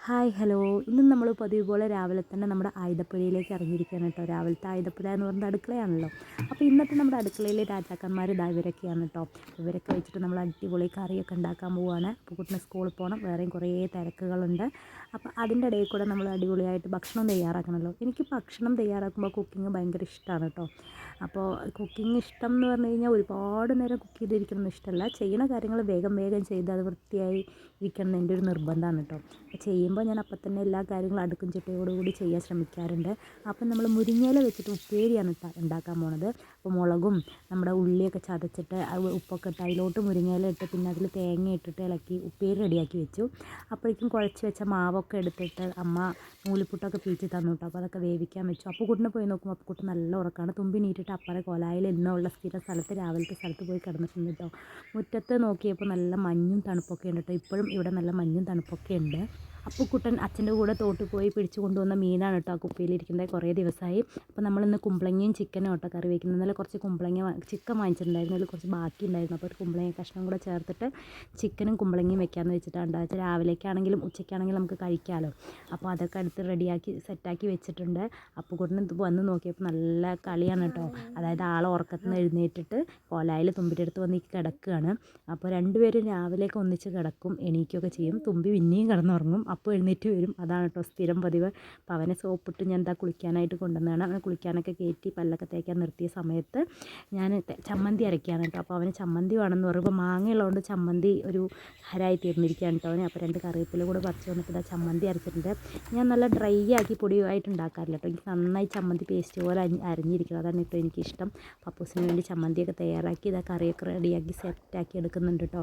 Hi hello. ഇന്ന് നമ്മൾ പതിവ് പോലെ രാവിലെ തന്നെ നമ്മുടെ ആയുധപ്പുരയിലേക്ക് ഇറങ്ങിയിരിക്കുകയാണ് കേട്ടോ. രാവിലത്തെ ആയുധപ്പുര എന്ന് പറയുന്നത് അടുക്കളയാണല്ലോ. അപ്പോൾ ഇന്നത്തെ നമ്മുടെ അടുക്കളയിലെ രാജാക്കന്മാർ ഇതാ ഇവരൊക്കെയാണ് കേട്ടോ. ഇവരൊക്കെ വെച്ചിട്ട് നമ്മൾ അടിപൊളി കറിയൊക്കെ ഉണ്ടാക്കാൻ പോവുകയാണ്. അപ്പോൾ കുട്ടിനെ സ്കൂളിൽ പോകണം, വേറെയും കുറേ തിരക്കുകളുണ്ട്. അപ്പോൾ അതിൻ്റെ ഇടയിൽ കൂടെ നമ്മൾ അടിപൊളിയായിട്ട് ഭക്ഷണം തയ്യാറാക്കണമല്ലോ. എനിക്ക് ഭക്ഷണം തയ്യാറാക്കുമ്പോൾ കുക്കിംഗ് ഭയങ്കര ഇഷ്ടമാണ് കേട്ടോ. അപ്പോൾ കുക്കിംഗ് ഇഷ്ടം എന്ന് പറഞ്ഞു കഴിഞ്ഞാൽ ഒരുപാട് നേരം കുക്ക് ചെയ്തിരിക്കണമെന്ന് ഇഷ്ടമല്ല. ചെയ്യുന്ന കാര്യങ്ങൾ വേഗം വേഗം ചെയ്ത് അത് വൃത്തിയായി ഇരിക്കണം എന്ന് എൻ്റെ ഒരു നിർബന്ധമാണ് കേട്ടോ. അപ്പോൾ ചെയ്യുമ്പോൾ ഞാൻ അപ്പം തന്നെ എല്ലാ കാര്യങ്ങളും അടുക്കും ചിട്ടയോടുകൂടി ചെയ്യാൻ ശ്രമിക്കാറുണ്ട്. അപ്പം നമ്മൾ മുരിങ്ങയില വെച്ചിട്ട് ഉപ്പേരിയാണ് ഉണ്ടാക്കാൻ പോണത്. അപ്പോൾ മുളകും നമ്മുടെ ഉള്ളിയൊക്കെ ചതച്ചിട്ട് ഉപ്പൊക്കെ ഇട്ട് അതിലോട്ട് മുരിങ്ങയില ഇട്ട് പിന്നെ അതിൽ തേങ്ങ ഇട്ടിട്ട് ഇളക്കി ഉപ്പേരി റെഡിയാക്കി വെച്ചു. അപ്പോഴേക്കും കുഴച്ച് വെച്ച മാവൊക്കെ എടുത്തിട്ട് അമ്മ നൂലിപ്പുട്ടൊക്കെ പീച്ച് തന്നു കേട്ടോ. അപ്പോൾ അതൊക്കെ വേവിക്കാൻ വെച്ചു. അപ്പോൾ കുട്ടിനെ പോയി നോക്കുമ്പോൾ അപ്പോൾ കുട്ടി നല്ല ഉറക്കമാണ്. തുമ്പി നീട്ടിട്ട് അപ്പറെ കോലായിൽ എന്നുള്ള സ്ഥിര സ്ഥലത്ത് രാവിലത്തെ സ്ഥലത്ത് പോയി കിടന്നിട്ടുണ്ട് കേട്ടോ. മുറ്റത്ത് നോക്കിയപ്പോൾ നല്ല മഞ്ഞും തണുപ്പൊക്കെ ഉണ്ട് കേട്ടോ. ഇപ്പോഴും ഇവിടെ നല്ല മഞ്ഞും തണുപ്പൊക്കെ ഉണ്ട്. അപ്പുക്കുട്ടൻ അച്ഛൻ്റെ കൂടെ തോട്ട് പോയി പിടിച്ചു കൊണ്ടുവന്ന മീനാണ് കേട്ടോ ആ കുപ്പിയിലിരിക്കുന്നത്. കുറേ ദിവസമായി. അപ്പോൾ നമ്മളിന്ന് കുമ്പളങ്ങയും ചിക്കനും കേട്ടോ കറി വയ്ക്കുന്നത്. ഇന്നലെ കുറച്ച് ചിക്കൻ വാങ്ങിച്ചിട്ടുണ്ടായിരുന്നു, അതിൽ കുറച്ച് ബാക്കി ഉണ്ടായിരുന്നു. അപ്പോൾ ഒരു കുമ്പളങ്ങ കഷ്ണം കൂടെ ചേർത്തിട്ട് ചിക്കനും കുമ്പളങ്ങയും വെക്കാമെന്ന് വെച്ചിട്ടാണ് ഉണ്ടായത്. രാവിലേക്കാണെങ്കിലും ഉച്ചയ്ക്കാണെങ്കിലും നമുക്ക് കഴിക്കാമല്ലോ. അപ്പോൾ അതൊക്കെ അടുത്ത് റെഡിയാക്കി സെറ്റാക്കി വെച്ചിട്ടുണ്ട്. അപ്പുക്കുട്ടൻ വന്ന് നോക്കിയപ്പോൾ നല്ല കളിയാണ് കേട്ടോ. അതായത് ആളെ ഉറക്കത്തിൽ നിന്ന് എഴുന്നേറ്റിട്ട് കോലായിൽ തുമ്പിൻ്റെ അടുത്ത് വന്ന് കിടക്കുകയാണ്. അപ്പോൾ രണ്ടുപേരും രാവിലേക്ക് ഒന്നിച്ച് കിടക്കും, എണീക്കുകയൊക്കെ ചെയ്യും. തുമ്പി പിന്നെയും കിടന്നുറങ്ങും, അപ്പോൾ എഴുന്നേറ്റ് വരും. അതാണ് കേട്ടോ സ്ഥിരം പതിവ്. അപ്പോൾ അവനെ സോപ്പിട്ട് ഞാൻ എന്താ കുളിക്കാനായിട്ട് കൊണ്ടുവന്നതാണ്. അവനെ കുളിക്കാനൊക്കെ കയറ്റി പല്ലൊക്കെ തേക്കാൻ നിർത്തിയ സമയത്ത് ഞാൻ ചമ്മന്തി അരയ്ക്കുകയാണ് കേട്ടോ. അപ്പോൾ അവന് ചമ്മന്തി വേണമെന്ന് പറയുമ്പോൾ മാങ്ങയുള്ളതുകൊണ്ട് ചമ്മന്തി ഒരു ഹരായി തീർന്നിരിക്കുകയാണ് കേട്ടോ അവന്. അപ്പോൾ 2 കറിവേപ്പില കൂടെ പറിച്ച് വന്നിട്ട് ഇതാ ചമ്മന്തി അരച്ചിട്ടുണ്ട്. ഞാൻ നല്ല ഡ്രൈ ആക്കി പൊടിയായിട്ട് ഉണ്ടാക്കാറില്ല കേട്ടോ. എനിക്ക് നന്നായി ചമ്മന്തി പേസ്റ്റ് പോലെ അരിഞ്ഞിരിക്കണം, അതാണ് കേട്ടോ എനിക്കിഷ്ടം. പപ്പൂസിന് വേണ്ടി ചമ്മന്തിയൊക്കെ തയ്യാറാക്കി ഇതാ കറിയൊക്കെ റെഡിയാക്കി സെറ്റാക്കി എടുക്കുന്നുണ്ട് കേട്ടോ.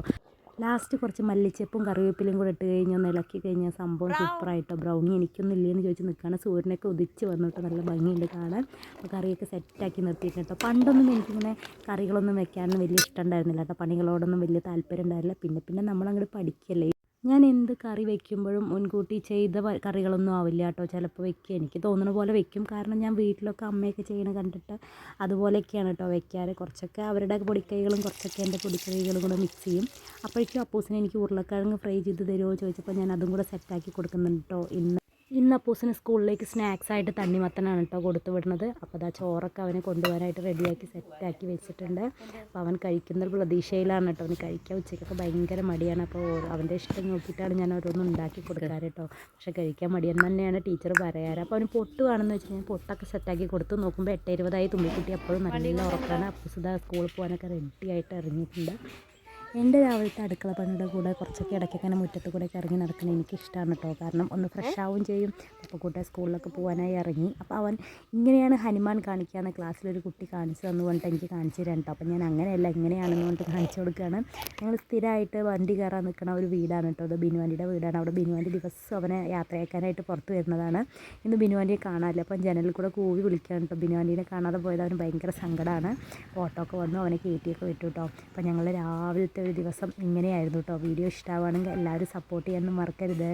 ലാസ്റ്റ് കുറച്ച് മല്ലിച്ചപ്പും കറിവേപ്പിലയും കൂടെ ഇട്ട് കഴിഞ്ഞ് ഒന്ന് ഇളക്കി കഴിഞ്ഞാൽ സംഭവം സൂപ്പറായിട്ടോ. ബ്രൗണി എനിക്കൊന്നും ഇല്ലേന്ന് ചോദിച്ച് നിൽക്കുകയാണ്. സൂര്യനൊക്കെ ഉദിച്ച് വന്നിട്ട് നല്ല ഭംഗിയുണ്ട് കാണാൻ. അപ്പോൾ കറിയൊക്കെ സെറ്റാക്കി നിർത്തിയിട്ട് കേട്ടോ. പണ്ടൊന്നും എനിക്കിങ്ങനെ കറികളൊന്നും വെക്കാനൊന്നും വലിയ ഇഷ്ടം ഉണ്ടായിരുന്നില്ല കേട്ടോ. പണികളോടൊന്നും വലിയ താല്പര്യം ഉണ്ടായിരുന്നില്ല. പിന്നെ നമ്മളങ്ങോട്ട് പഠിക്കല്ലേ. ഞാൻ എന്ത് കറി വയ്ക്കുമ്പോഴും മുൻകൂട്ടി ചെയ്ത കറികളൊന്നും ആവില്ല കേട്ടോ. ചിലപ്പോൾ വയ്ക്കുക എനിക്ക് തോന്നുന്ന പോലെ വയ്ക്കും. കാരണം ഞാൻ വീട്ടിലൊക്കെ അമ്മയൊക്കെ ചെയ്യണ കണ്ടിട്ട് അതുപോലെയൊക്കെയാണ് കേട്ടോ വയ്ക്കാറ്. കുറച്ചൊക്കെ അവരുടെ പൊടിക്കൈകളും കുറച്ചൊക്കെ എൻ്റെ പൊടിക്കൈകളും കൂടെ മിക്സ് ചെയ്യും. അപ്പോഴേക്കും അപ്പൂസിനെ എനിക്ക് ഉരുളക്കിഴങ്ങ് ഫ്രൈ ചെയ്ത് തരുമോ ചോദിച്ചപ്പോൾ ഞാൻ അതും കൂടെ സെറ്റാക്കി കൊടുക്കുന്നുണ്ട് കേട്ടോ. ഇന്ന് അപ്പൂസിന് സ്കൂളിലേക്ക് സ്നാക്സ് ആയിട്ട് തണ്ണിമത്തനാണ് കേട്ടോ കൊടുത്തു വിടുന്നത്. അപ്പോൾ അതാ ചോറൊക്കെ അവനെ കൊണ്ടുപോകാനായിട്ട് റെഡിയാക്കി സെറ്റാക്കി വെച്ചിട്ടുണ്ട്. അപ്പോൾ അവൻ കഴിക്കുന്ന പ്രതീക്ഷയിലാണ് കേട്ടോ. അവന് കഴിക്കാൻ ഉച്ചയ്ക്കൊക്കെ ഭയങ്കര മടിയാണ്. അപ്പോൾ അവൻ്റെ ഇഷ്ടം നോക്കിയിട്ടാണ് ഞാൻ ഓരോന്നും ഉണ്ടാക്കി കൊടുക്കാറ് കേട്ടോ. പക്ഷേ കഴിക്കാൻ മടിയെന്ന് തന്നെയാണ് ടീച്ചർ പറയാറ്. അപ്പോൾ അവന് പൊട്ട് വേണമെന്ന് വെച്ച് ഞാൻ പൊട്ടൊക്കെ സെറ്റാക്കി കൊടുത്തു. നോക്കുമ്പോൾ 8:20 തുമ്പിക്കുട്ടി അപ്പോഴും നല്ല ഉറക്കാണ്. അപ്പൂസ് ഇതാ സ്കൂളിൽ പോകാനൊക്കെ റെഡിയായിട്ട് ഇറങ്ങിയിട്ടുണ്ട്. എൻ്റെ രാവിലത്തെ അടുക്കള പണിയുടെ കൂടെ കുറച്ചൊക്കെ ഇടയ്ക്കൊക്കെ അങ്ങനെ മുറ്റത്ത് കൂടെയൊക്കെ ഇറങ്ങി നടക്കുന്നത് എനിക്കിഷ്ടമാണ് കേട്ടോ. കാരണം ഒന്ന് ഫ്രഷ് ആവുകയും ചെയ്യും. അപ്പോൾ കൂട്ടെ സ്കൂളിലൊക്കെ പോകാനായി ഇറങ്ങി. അപ്പോൾ അവൻ ഇങ്ങനെയാണ് ഹനുമാൻ കാണിക്കുകയെന്ന് ക്ലാസ്സിലൊരു കുട്ടി കാണിച്ചു തന്നു പറഞ്ഞിട്ട് എനിക്ക് കാണിച്ചു തരാം കേട്ടോ. അപ്പോൾ ഞാൻ അങ്ങനെയല്ല ഇങ്ങനെയാണെന്ന് പറഞ്ഞിട്ട് കാണിച്ചു കൊടുക്കുകയാണ്. ഞങ്ങൾ സ്ഥിരമായിട്ട് വണ്ടി കയറാൻ നിൽക്കുന്ന ഒരു വീടാണ് കേട്ടോ. അത് ബിനുവാൻ്റെ വീടാണ്. അവിടെ ബിനുവാൻ്റെ ദിവസം അവനെ യാത്രയാക്കാനായിട്ട് പുറത്ത് വരുന്നതാണ്. ഇന്ന് ബിനുവാൻ്റെ കാണാനില്ല. അപ്പം ജനലിൽ കൂടെ കൂവി വിളിക്കുകയാണ് കേട്ടോ. ബിനുവാൻ്റെ കാണാതെ പോയത് അവന് ഭയങ്കര സങ്കടമാണ്. ഓട്ടോ ഒക്കെ വന്നു അവനെ കയറ്റിയൊക്കെ വിട്ടു കേട്ടോ. അപ്പോൾ ഞങ്ങൾ രാവിലത്തെ ഒരു ദിവസം ഇങ്ങനെയായിരുന്നു കേട്ടോ. വീഡിയോ ഇഷ്ടമാവുകയാണെങ്കിൽ എല്ലാവരും സപ്പോർട്ട് ചെയ്യാനൊന്നും മറക്കരുത്.